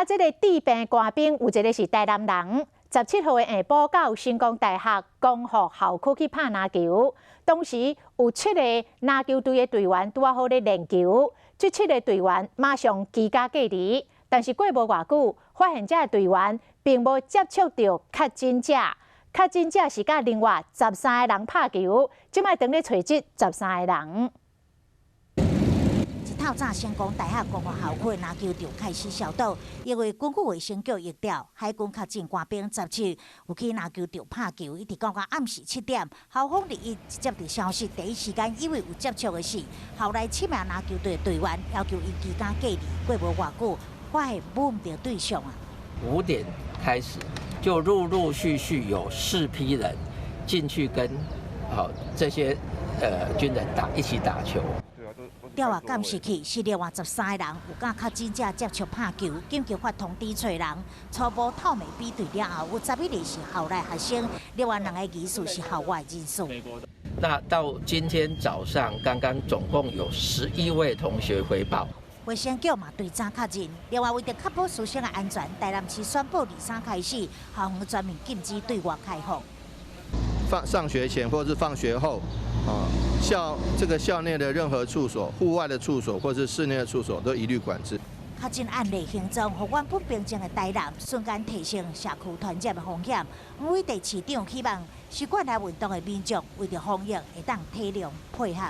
这个治病官兵有一个是台南人，17号的下晡到成功大学光复校区去拍篮球，当时有7个篮球队的队员拄好咧练球，这7个队员马上居家隔离，但是过无偌久，发现这队员并无接触到确诊者，确诊者是甲另外13个人拍球，即摆等咧找这13个人。 透早成功大学光复校区篮球场开始消毒，因为根据卫生局疫调，海军确诊官兵17有去篮球场拍球，一直到暗时7点，校方立即接到消息，第一时间以为有接触的是，后来7名篮球队队员要求伊居家隔离，过无偌久，发现摸唔到对象啊。5点开始就陆续有4批人进去跟这些军人一起打球。 调查监视器是另外13个人有甲确诊者接触拍球，紧急发通知找人，初步透明比对了后，有11个是校内学生，另外2个疑似是校外人士。那到今天早上，刚刚总共有11位同学回报。卫生局嘛对早确诊，另外为着确保师生的安全，台南市宣布23开始，校方全面禁止对外开放。上学前或是放学后。 校内的任何处所、户外的处所或是室内的处所都一律管制。确诊案例形成，互阮不平静的台南瞬间提升社区传染的风险。每地市长希望习惯来运动的民众，为着防疫会当体谅配合。